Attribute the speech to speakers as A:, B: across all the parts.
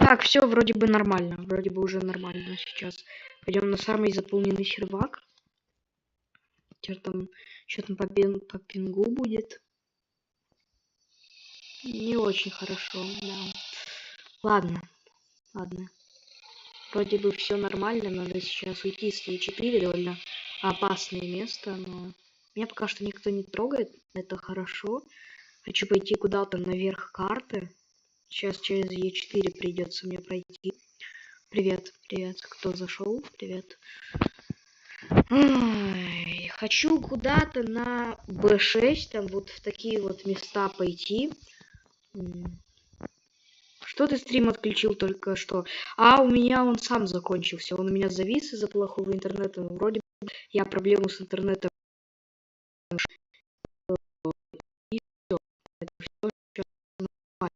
A: Так, все вроде бы нормально. Вроде бы уже нормально сейчас. Пойдем на самый заполненный сервак. Что там по пингу будет? Не очень хорошо, да. Ладно, ладно. Вроде бы все нормально. Надо сейчас уйти с Е4. Довольно опасное место, но меня пока что никто не трогает. Это хорошо. Хочу пойти куда-то наверх карты. Сейчас через Е4 придется мне пройти. Привет, привет. Кто зашел? Привет. Ай, хочу куда-то на Б6, там вот в такие вот места пойти. Что ты стрим отключил только что? А, у меня он сам закончился. Он у меня завис из-за плохого интернета. Но вроде бы я проблему с интернетом. И всё. Это всё сейчас нормально.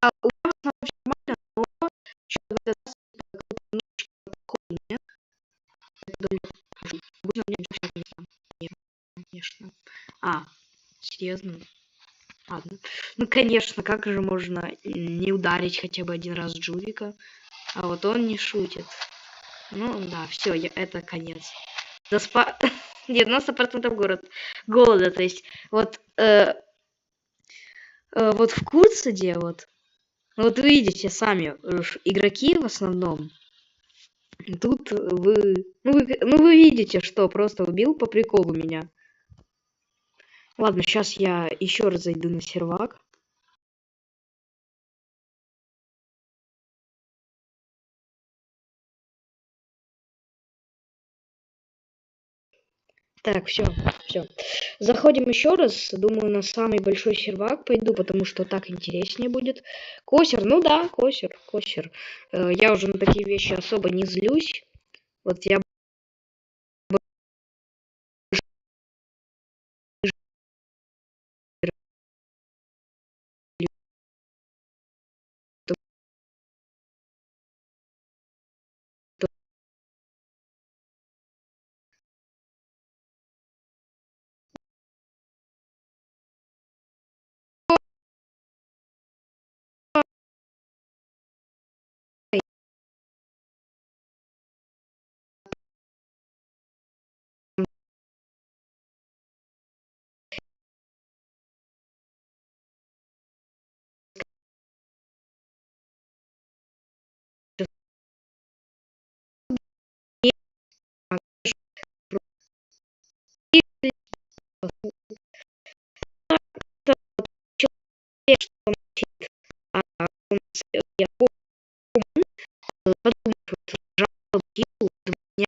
A: Да, у меня в основном всё нормально, но что-то в этот раз какой-то немножечко плохой нет. Это довольно хорошо. Обычно у меня всё нормально. Нет, конечно. А, серьезно? Ладно. Ну, конечно, как же можно не ударить хотя бы один раз Джувика? А вот он не шутит. Ну, да, все, это конец. Заспа... 90% голода, то есть, вот, вот в Курциде, вот, вот вы видите сами, игроки в основном, тут вы видите, что просто убил по приколу меня. Ладно, сейчас я еще раз зайду на сервак. Так, все. Заходим еще раз. Думаю, на самый большой сервак пойду, потому что так интереснее будет. Косер, ну да, косер. Я уже на такие вещи особо не злюсь. Вот я я подумаю, что жалобу меня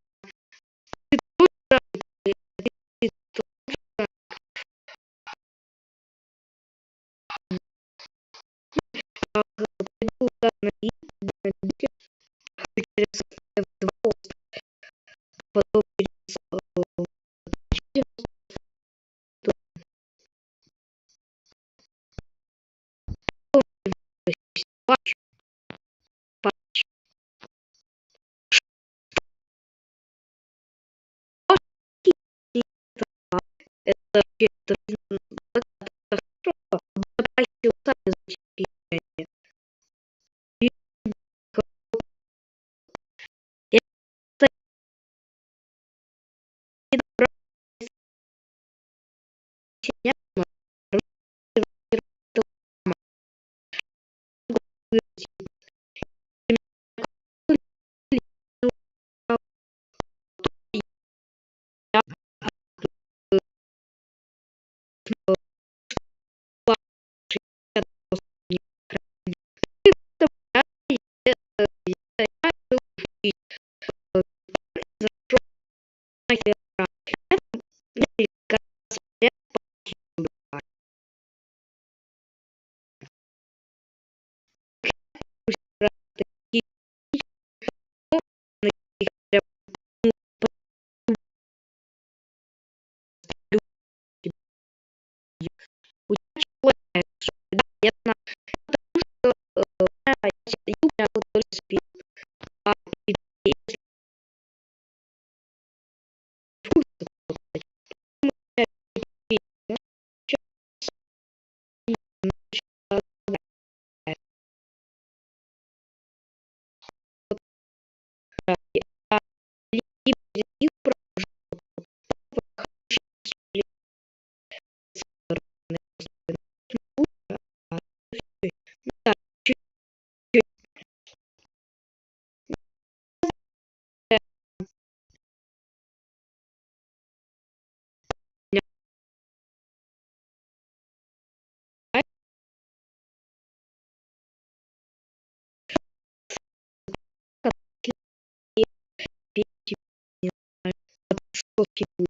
A: фигур.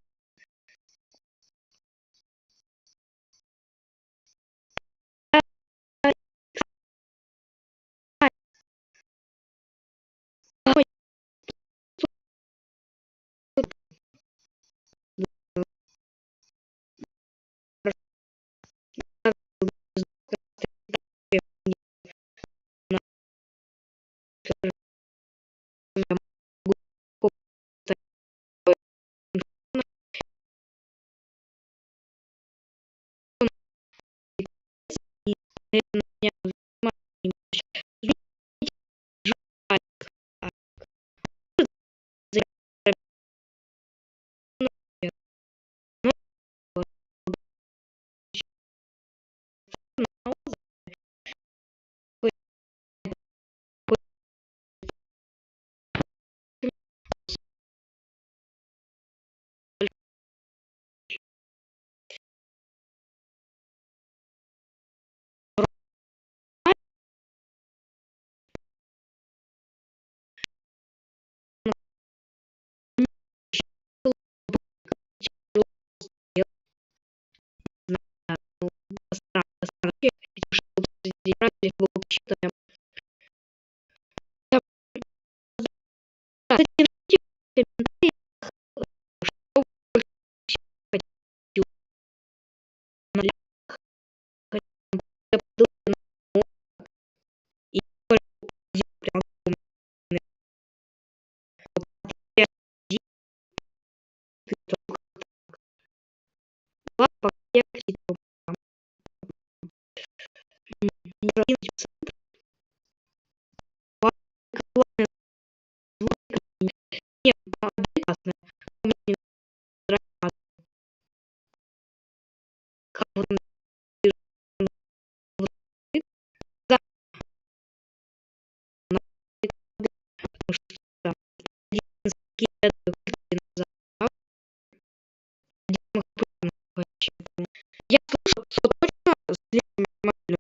A: Я слышал, что точно слишком внимательно.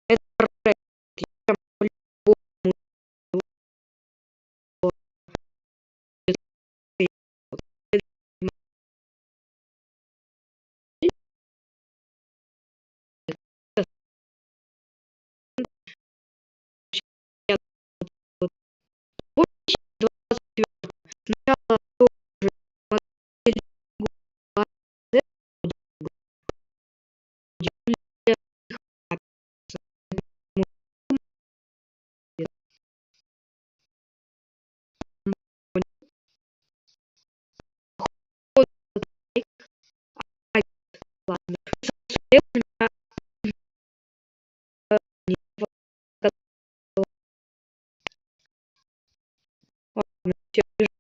A: Это проект. Я по-любому сначала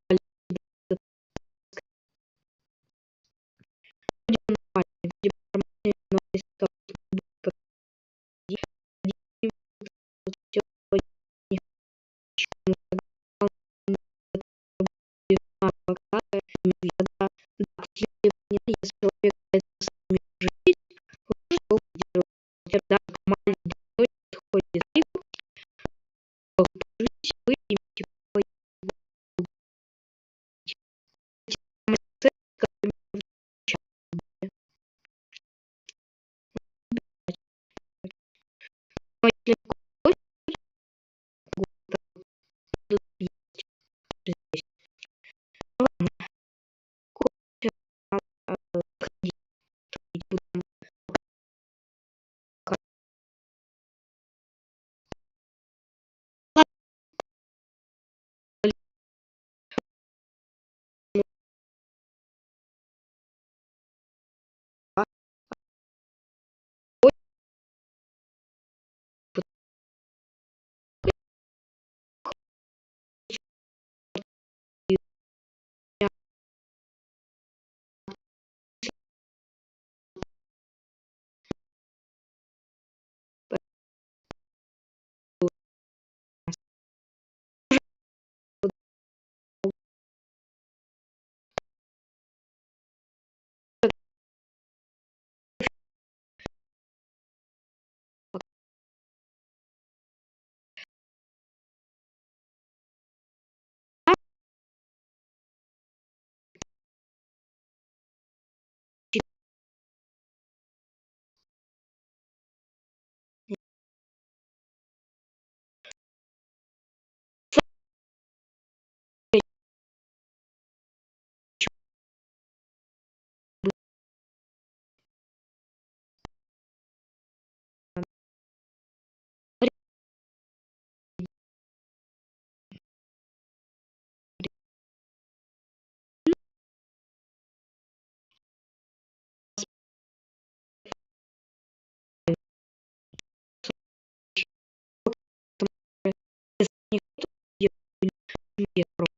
A: Нет, просто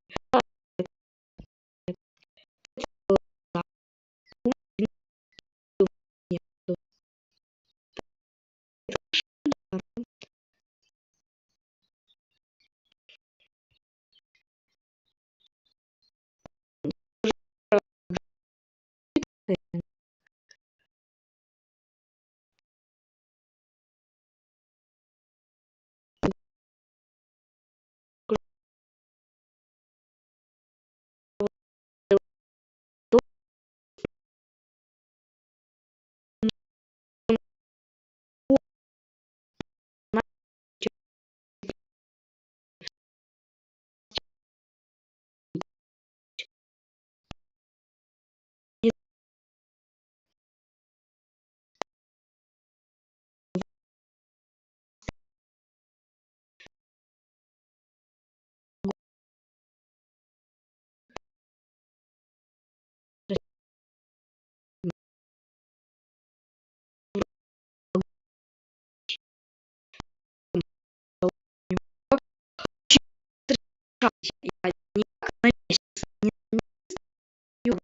A: да, нет, я никак на месяц не знаю,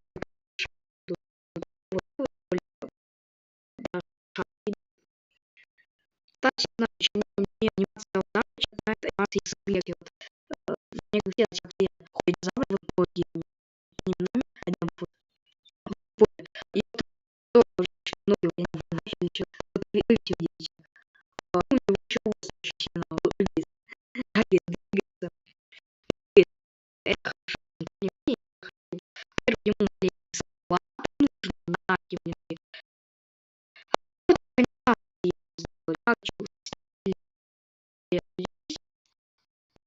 A: кстати, не знаю, почему мне анимация волна начинает анимации язык вот, некоторые все такие ходят динозавры вот боги временами, один вот, и тоже очень многие военные начали вот вы видите, у него еще очень сильно выглядит, двигается, это хорошо, не ему маленький салат нужно на его анимации сделать, как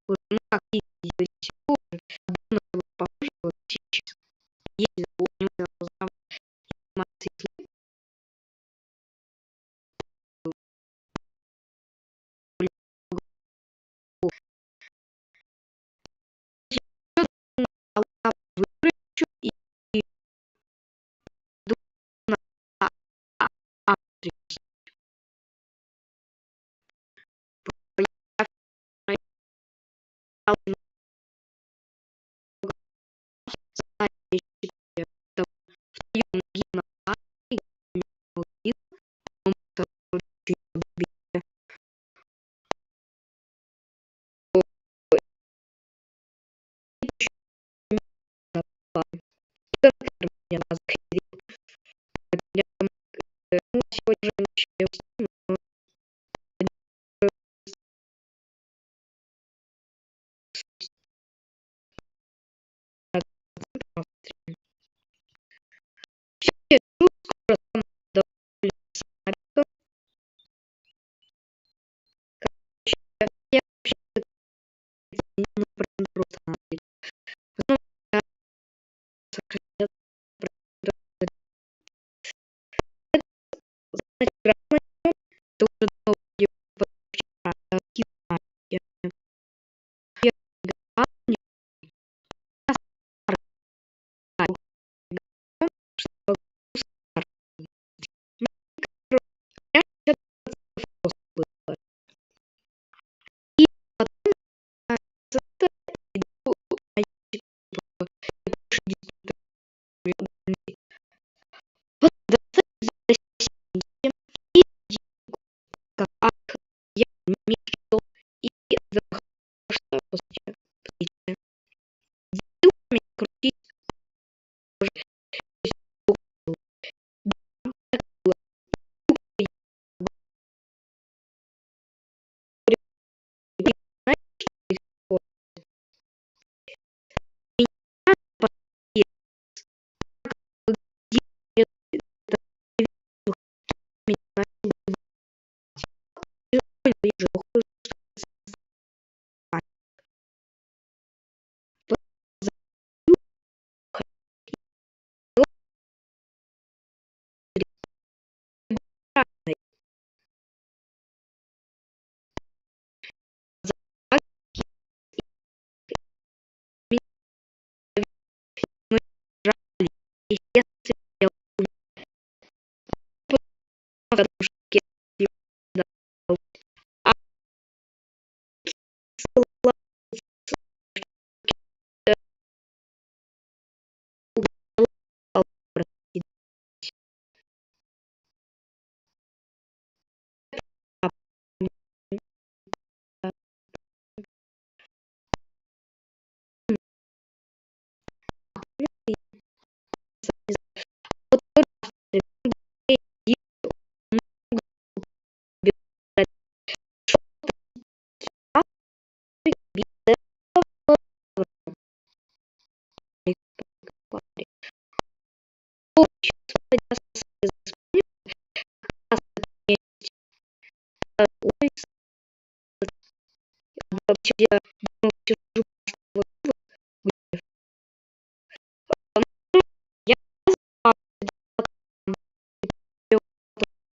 A: вот, ну, как видите, похоже, вот сейчас, если у него должна быть анимация, выращу и думаю, а, а, а, я где дома сижу, вот гуляю. Ну, я сказала,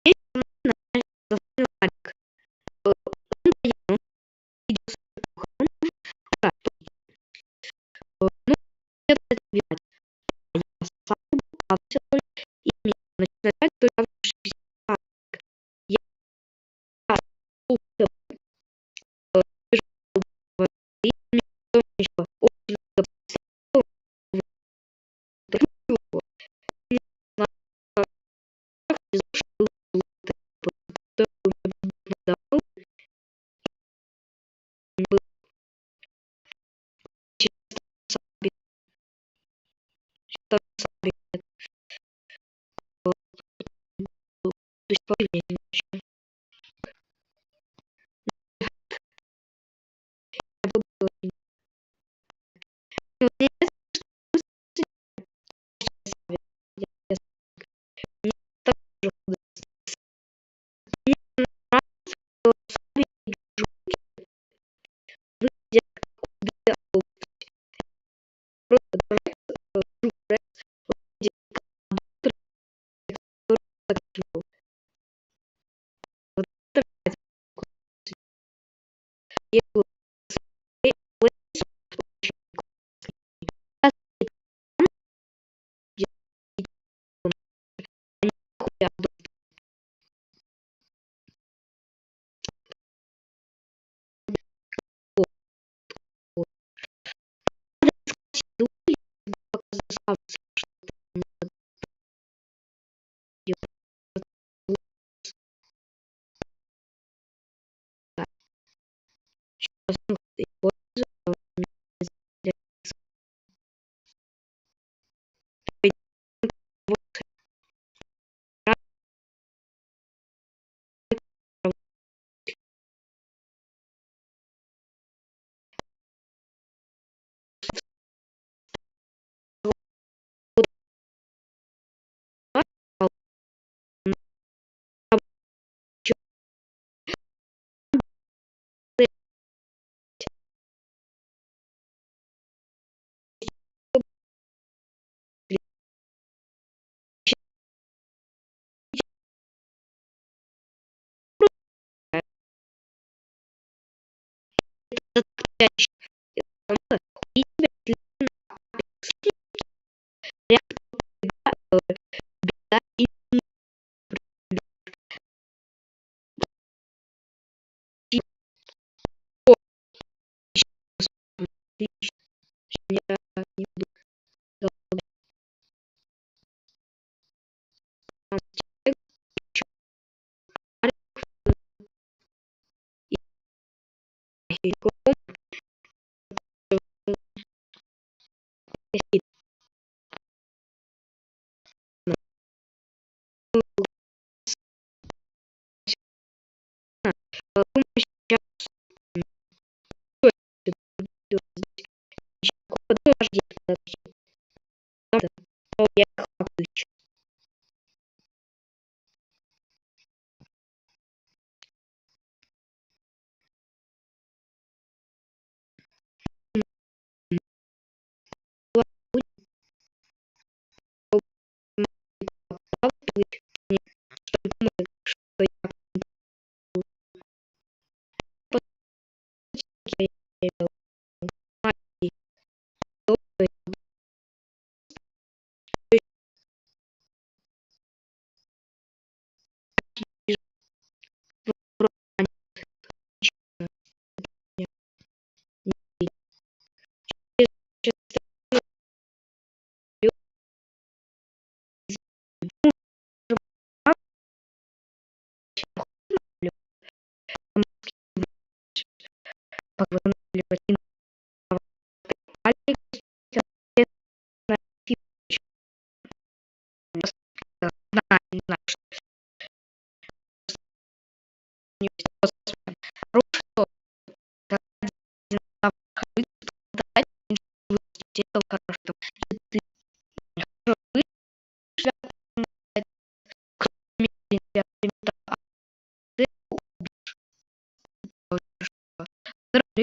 A: есть Владик. Он поел, видел да, ну, это видать. Я сам попался и мне начинает только я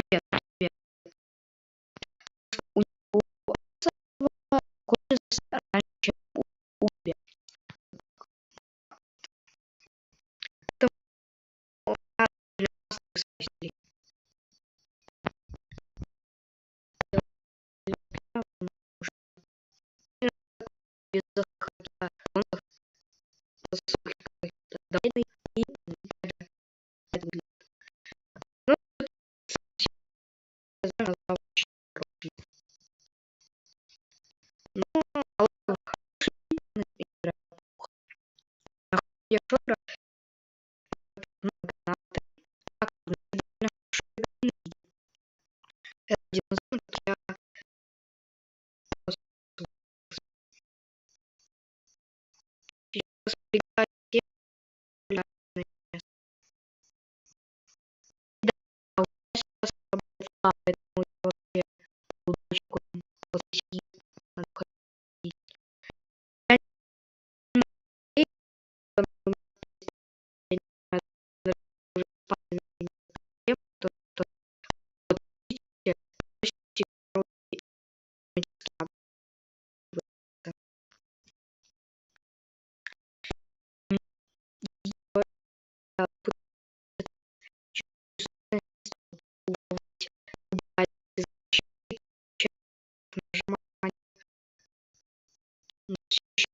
A: еще очень поэтому я вообще удачку после сии надо ходить. Я не надеюсь, что у меня я не знаю, даже уже спали на этой проблемы, то, что вот видите, почти вроде математический навык. Её я пытаюсь убрать из защиты, нажимать на щит.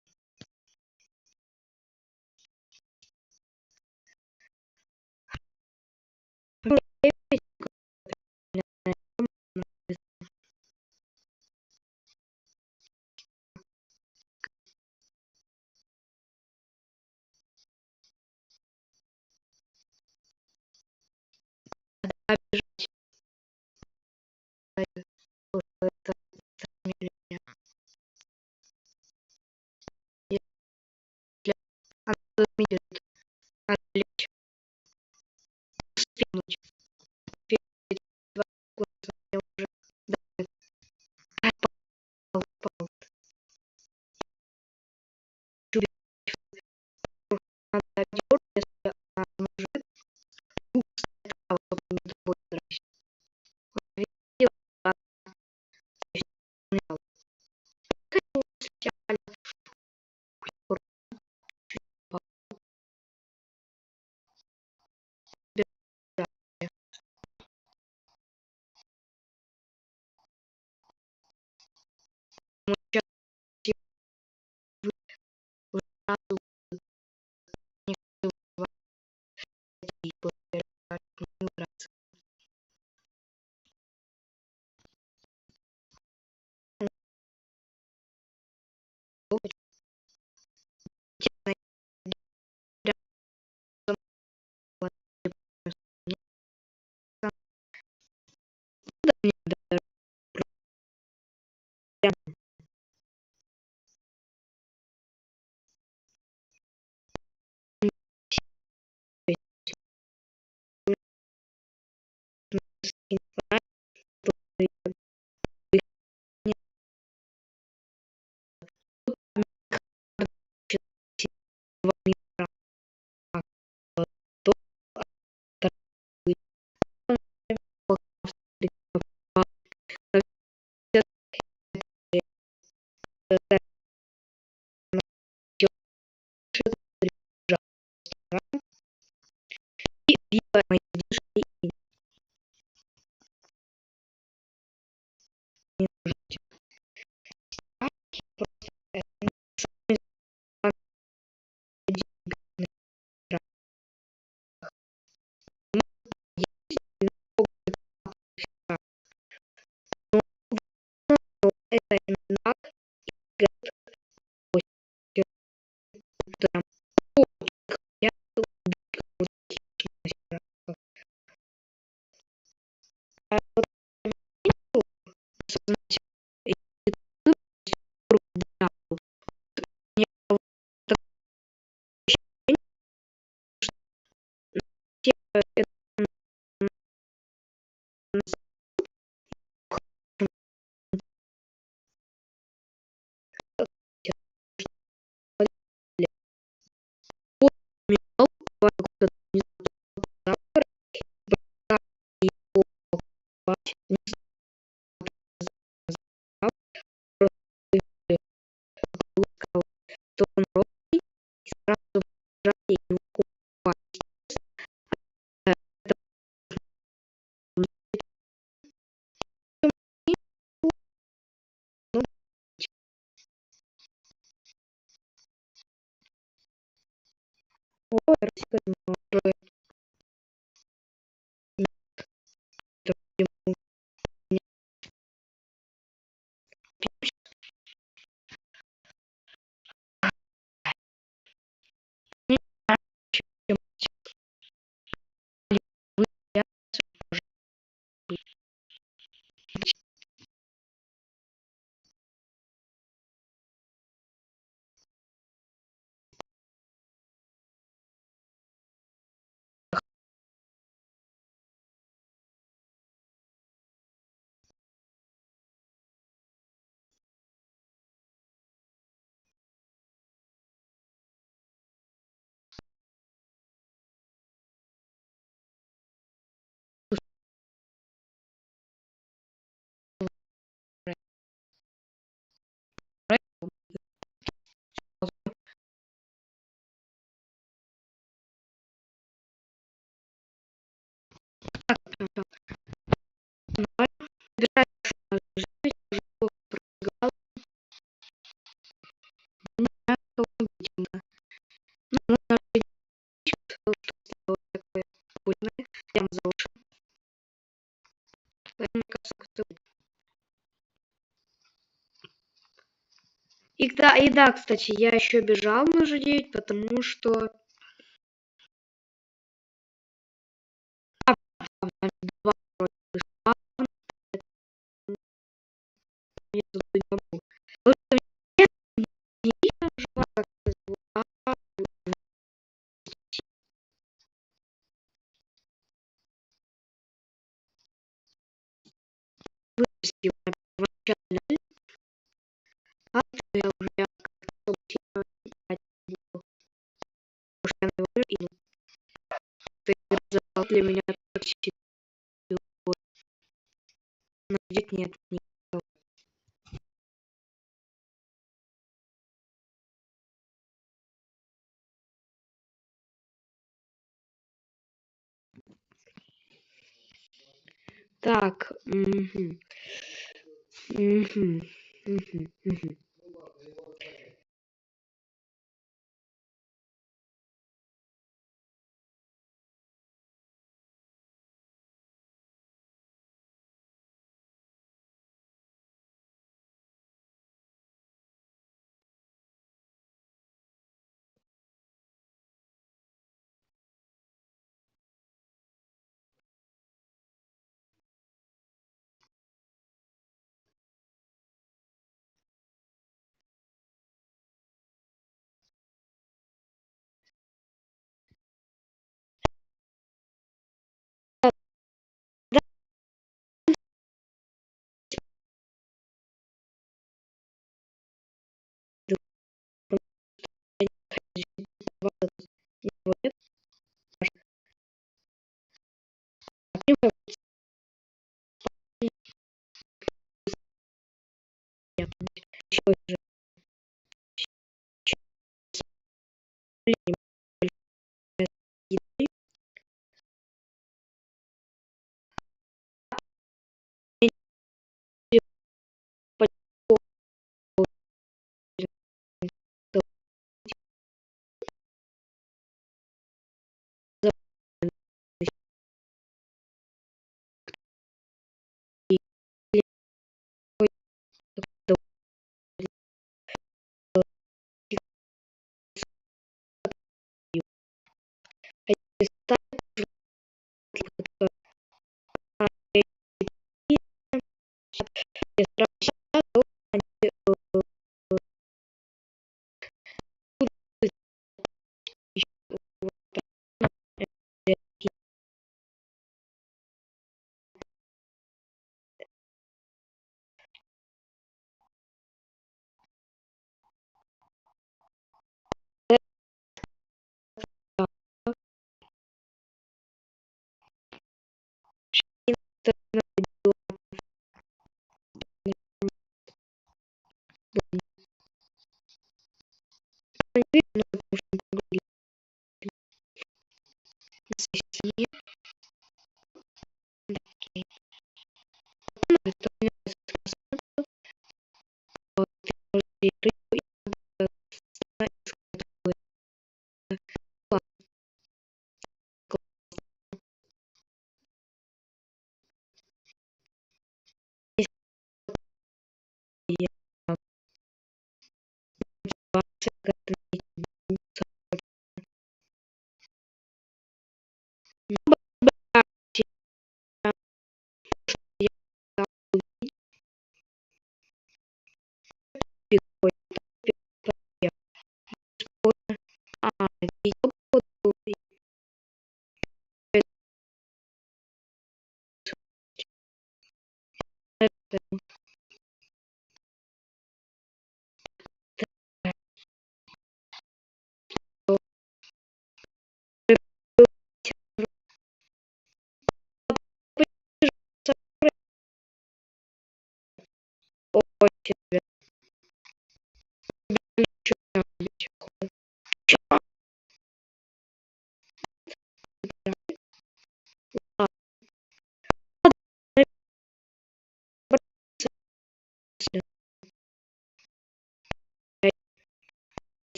A: Ну, я опять обижаюсь, что это фамилия. Если она видит, надо лечь, стянуть. Перед 2 курсом я уже давно попал. Надо одежду, если она мужик, ну, кстати, вот мне тобой нравится. Вот видела, она сняла. Хотела специально да, мы сейчас уже сразу не и благодаря убраться. И да, кстати, я еще бежал на G9, потому что... Два вроде бы спавна, я туда не могу. Вот у меня не видно жива, как это звук, вырасти на первоначальный, а то я уже как-то особо сильно играть не буду. Потому что я на его и эта игра зашла для меня так сильно. Но здесь нет никого. Так, угу. Угу. Угу. Угу.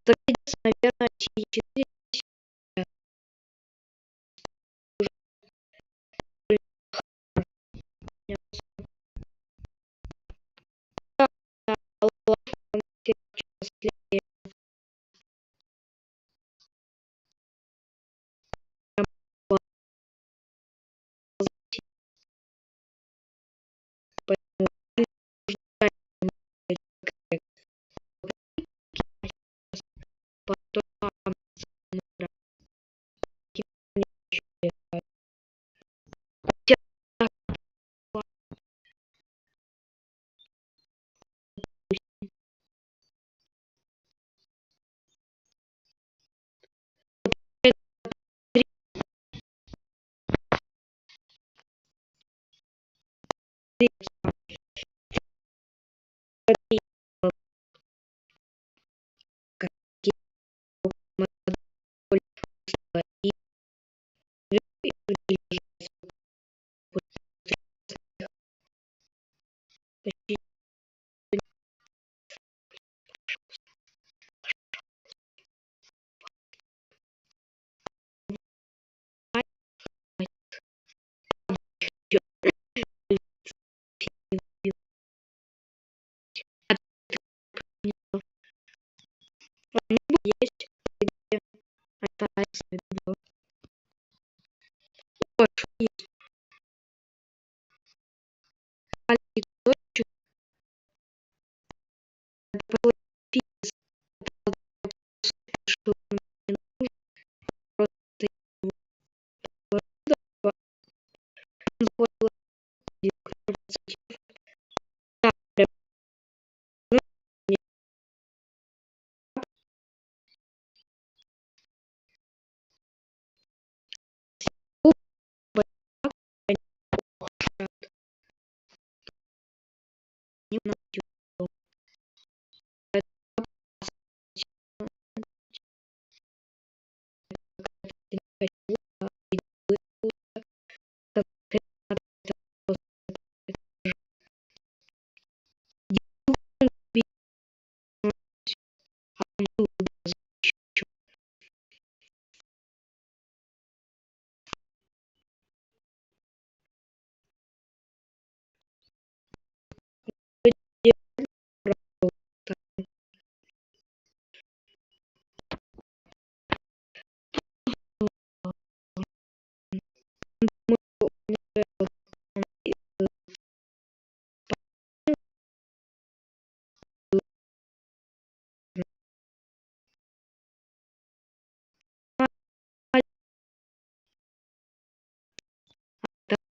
A: Так придется, наверное, T4 есть, где оставить свой есть маленький кусочек, это фикс, что мне нужно просто его заходила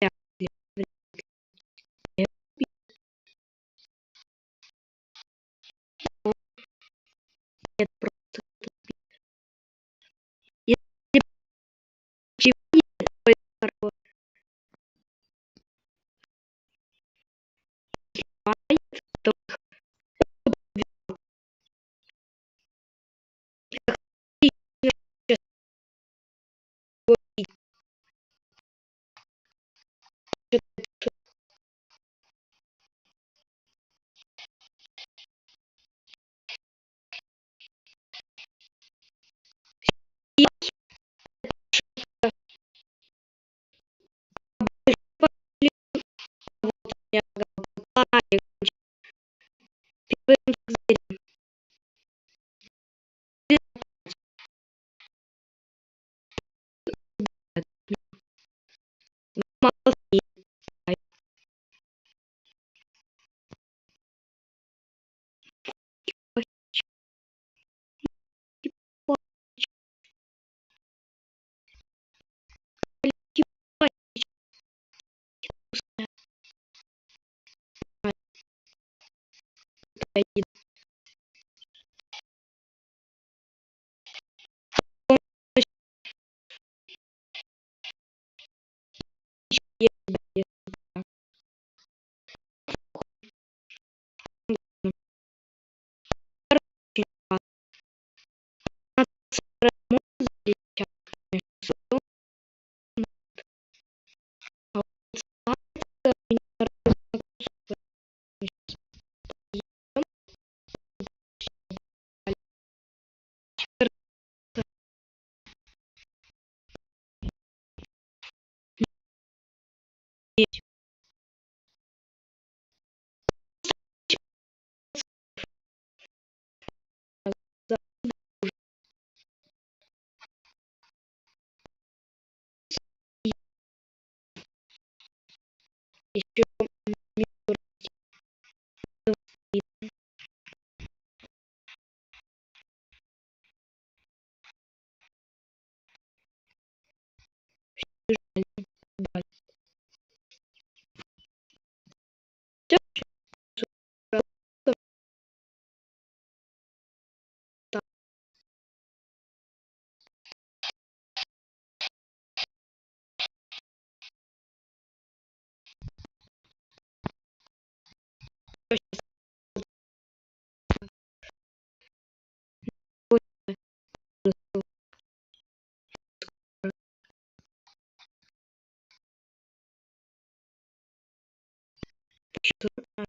A: да, прям мне не найдёт. Нет, просто если чего то еще